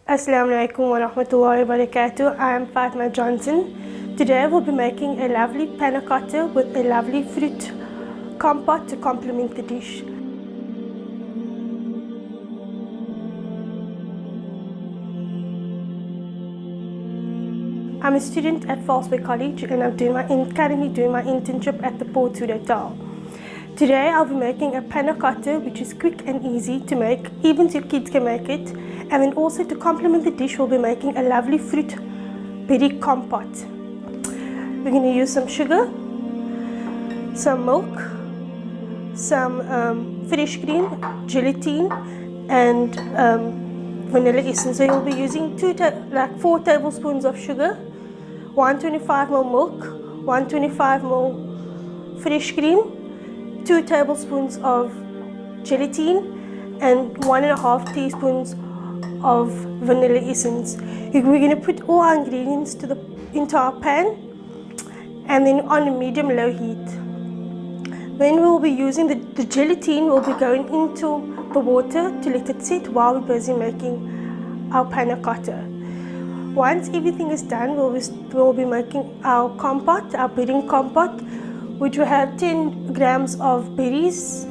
Assalamu alaikum wa rahmatullahi wa barakatuh. I am Fatma Johnson. Today we'll be making a lovely panna cotta with a lovely fruit compote to complement the dish. I'm a student at Fallsburg College and I'm currently doing my internship at the Port Hotel. Today I'll be making a panna cotta, which is quick and easy to make, even your kids can make it. And then also to complement the dish, we'll be making a lovely fruit berry compote. We're going to use some sugar, some milk, some fresh cream, gelatin, and vanilla essence. So you'll be using 4 tablespoons of sugar, 125 ml milk, 125 ml fresh cream, 2 tablespoons of gelatin, and 1.5 teaspoons of vanilla essence. We're going to put all our ingredients into our pan and then on a medium-low heat. Then we'll be using the gelatin will be going into the water to let it sit while we're busy making our panna cotta. Once everything is done, we'll be making our compote, our bedding compote, which will have 10 grams of berries,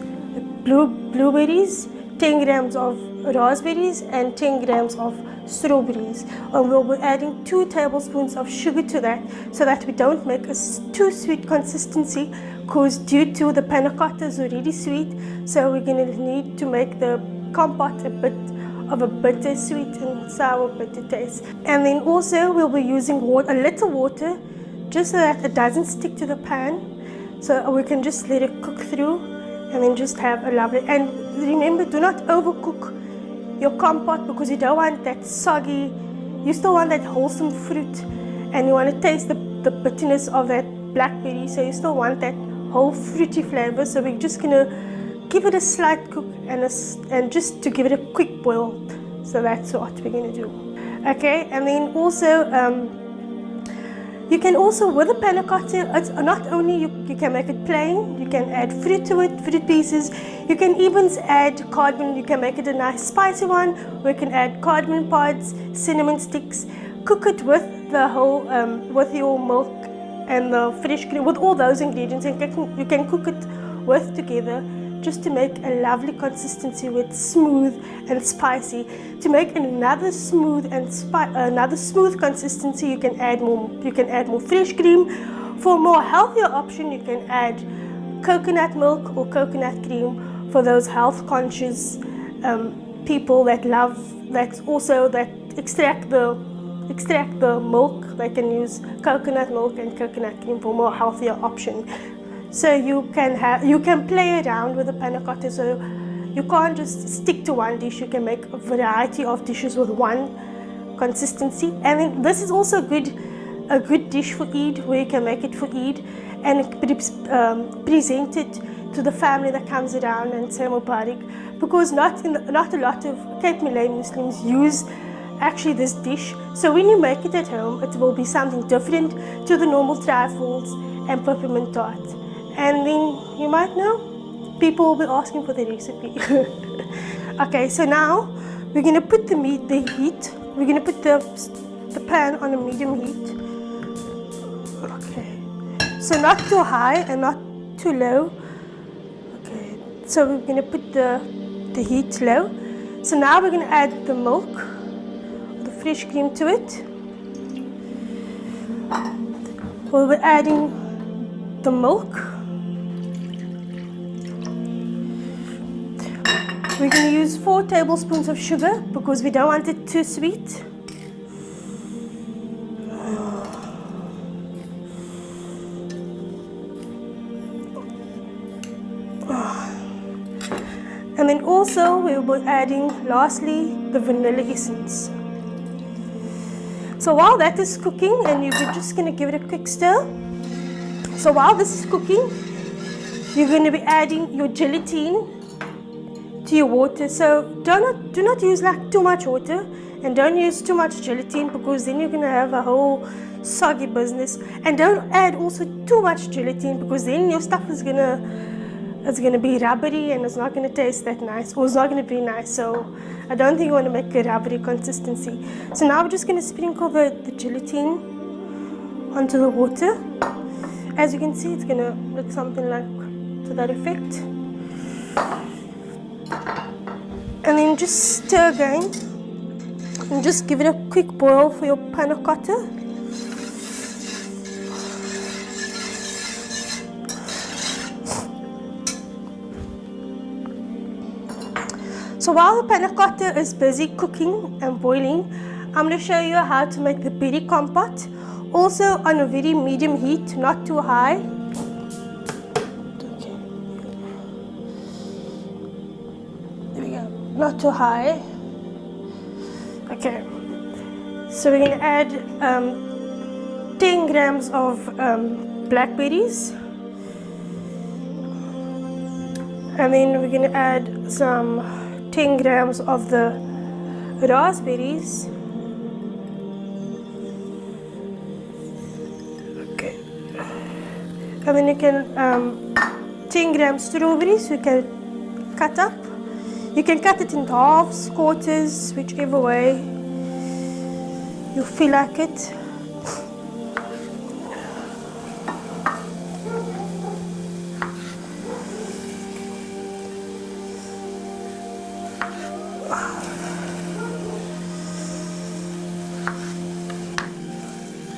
blueberries, 10 grams of raspberries, and 10 grams of strawberries. And we'll be adding 2 tablespoons of sugar to that so that we don't make a too sweet consistency, because due to the panna cotta is already sweet, so we're going to need to make the compote a bit of a bitter sweet and sour bitter taste. And then also we'll be using a little water just so that it doesn't stick to the pan, so we can just let it cook through and then just have a lovely, and remember, do not overcook your compote because you don't want that soggy, you still want that wholesome fruit and you want to taste the bitterness of that blackberry, so you still want that whole fruity flavor. So we're just going to give it a slight cook and just to give it a quick boil. So that's what we're going to do. Okay, and then also you can also, with the panna cotta, it's not only you can make it plain, you can add fruit to it, fruit pieces. You can even add cardamom. You can make it a nice spicy one, or you can add cardamom pods, cinnamon sticks. Cook it with the whole, with your milk and the fresh cream, with all those ingredients, and you can cook it with together just to make a lovely consistency with smooth and spicy. To make another smooth consistency, you can add more fresh cream. For a more healthier option, you can add coconut milk or coconut cream for those health conscious people that extract the milk. They can use coconut milk and coconut cream for a more healthier option. So you can play around with the panna cotta, so you can't just stick to one dish. You can make a variety of dishes with one consistency. And then this is also a good dish for Eid, where you can make it for Eid and present it to the family that comes around and say Mubarak, because not a lot of Cape Malay Muslims use actually this dish. So when you make it at home, it will be something different to the normal trifles and peppermint tart. And then you might know, people will be asking for the recipe. Okay, so now we're going to put we're going to put the pan on a medium heat. Okay, so not too high and not too low. Okay, so we're going to put the heat low. So now we're going to add the milk, the fresh cream to it. We'll be adding the milk. We're going to use 4 tablespoons of sugar because we don't want it too sweet. And then also we'll be adding lastly the vanilla essence. So while that is cooking, and you're just going to give it a quick stir. So while this is cooking, you're going to be adding your gelatin to your water. So do not use like too much water, and don't use too much gelatin, because then you're going to have a whole soggy business. And don't add also too much gelatin, because then your stuff is going to it's going to be rubbery and it's not going to taste that nice, or it's not going to be nice. So I don't think you want to make a rubbery consistency. So now we're just going to sprinkle the gelatine onto the water. As you can see, it's going to look something like to that effect. And then just stir again and just give it a quick boil for your panna cotta. So while the panna cotta is busy cooking and boiling, I'm going to show you how to make the berry compote, also on a very medium heat, not too high. Okay. There we go, not too high. Okay, so we're going to add 10 grams of blackberries, and then we're going to add some 10 grams of the raspberries. Okay, and then you can 10 grams strawberries you can cut up. You can cut it in halves, quarters, whichever way you feel like it.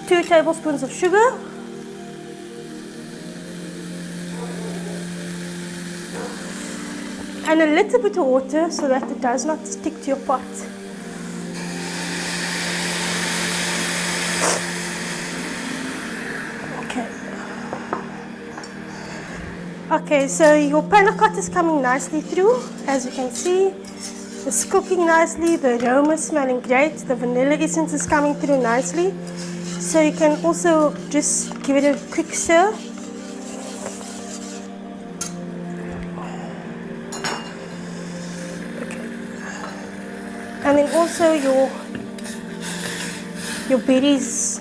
Two tablespoons of sugar. And a little bit of water so that it does not stick to your pot. Okay. Okay, so your panna cotta is coming nicely through. As you can see, it's cooking nicely. The aroma is smelling great. The vanilla essence is coming through nicely. So you can also just give it a quick stir. And then also your berries,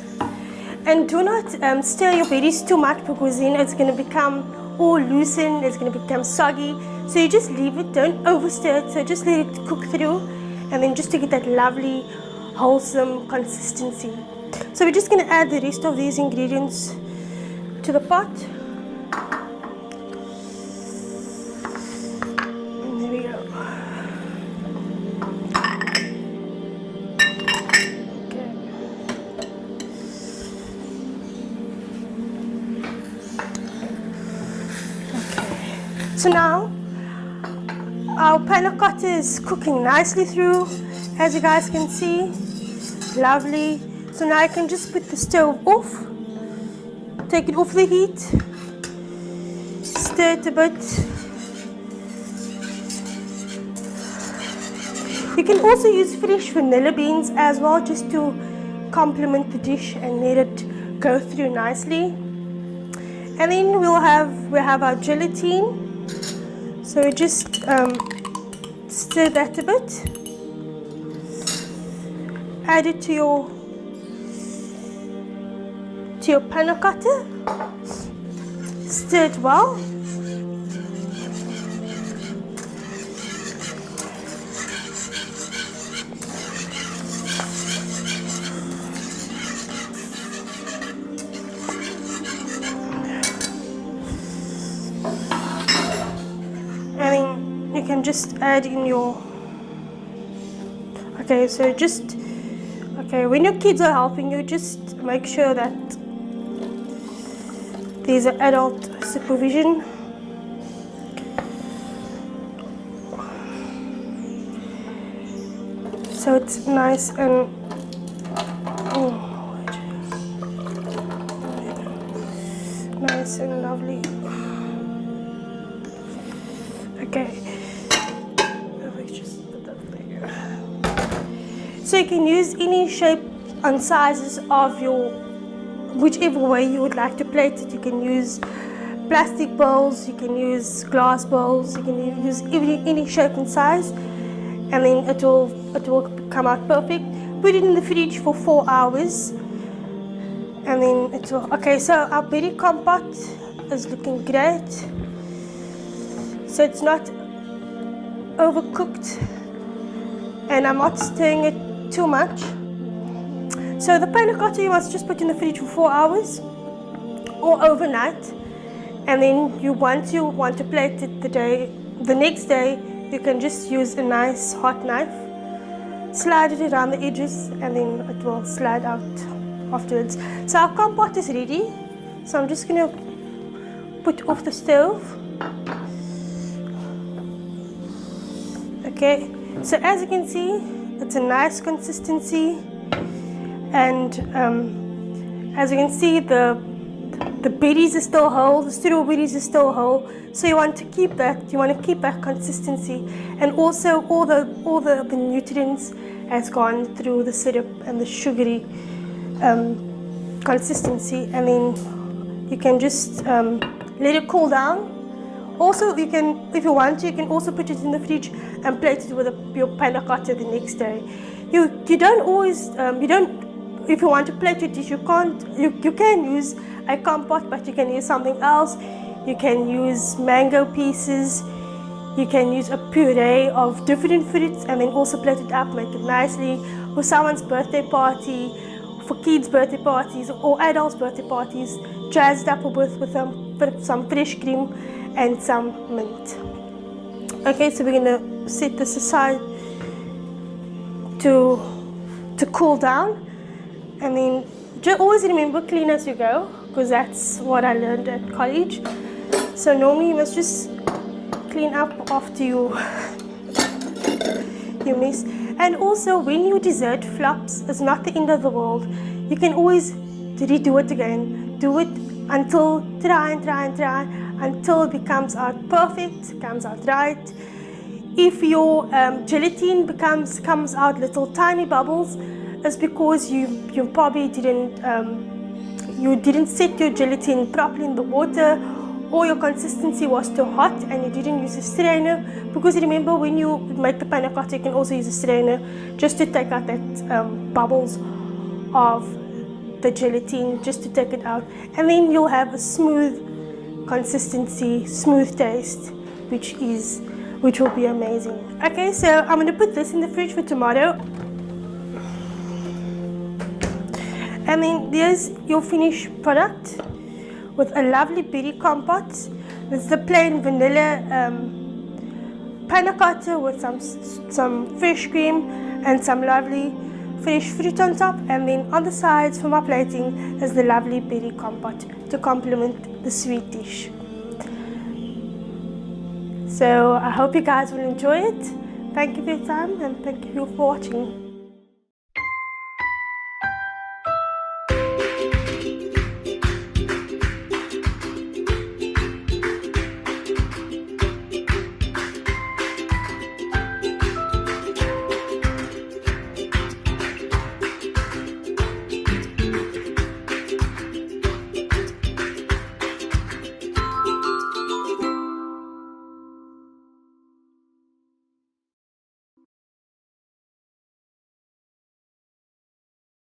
and do not stir your berries too much because then it's going to become all loosened, it's going to become soggy. So you just leave it, don't overstir it, so just let it cook through, and then just to get that lovely wholesome consistency. So we're just going to add the rest of these ingredients to the pot. And there we go. So now our panna cotta is cooking nicely through, as you guys can see. Lovely. So now I can just put the stove off, take it off the heat, stir it a bit. You can also use fresh vanilla beans as well, just to complement the dish and let it go through nicely. And then we have our gelatine. So we just stir that a bit. Add it to your panna cotta. Stir it well. And then you can just add in your, when your kids are helping you, just make sure that there's an adult supervision. So it's nice and nice and lovely. Okay. Just put that there. So you can use any shape and sizes of your, whichever way you would like to plate it. You can use plastic bowls, you can use glass bowls, you can use any shape and size, and then it will come out perfect. Put it in the fridge for 4 hours, and then it will. Okay, so our berry compote is looking great. so it's not overcooked, and I'm not stirring it too much. So the panna cotta you must just put in the fridge for 4 hours or overnight, and then once you want to plate it the next day, you can just use a nice hot knife, slide it around the edges, and then it will slide out afterwards. So our compote is ready, so I'm just going to put off the stove. Okay, so as you can see, it's a nice consistency, and as you can see, the berries are still whole, the strawberries are still whole, so you want to keep that consistency, and also all the nutrients has gone through the syrup and the sugary consistency, and then you can just let it cool down. Also, you can, if you want to, you can also put it in the fridge and plate it with your panna cotta the next day. You don't always if you want to plate your dish, you can use a compote, but you can use something else. You can use mango pieces. You can use a puree of different fruits, and then also plate it up, make it nicely for someone's birthday party, for kids' birthday parties, or adults' birthday parties. Jazz it up with some fresh cream and some mint. Okay, so we're gonna set this aside to cool down, and then just always remember, clean as you go, because that's what I learned at college. So normally you must just clean up after you mess. And also, when your dessert flops, it's not the end of the world. You can always redo it again. Do it until try until it comes out perfect, comes out right. If your gelatin comes out little tiny bubbles, it's because you probably didn't set your gelatin properly in the water, or your consistency was too hot and you didn't use a strainer. Because remember, when you make the panna cotta, you can also use a strainer just to take out that bubbles of the gelatin, just to take it out, and then you'll have a smooth consistency, smooth taste, which will be amazing. Okay, so I'm going to put this in the fridge for tomorrow, and then there's your finished product with a lovely berry compote. It's the plain vanilla panna cotta with some fresh cream and some lovely fresh fruit on top, and then on the sides for my plating is the lovely berry compote to complement the sweet dish. So I hope you guys will enjoy it. Thank you for your time, and thank you for watching.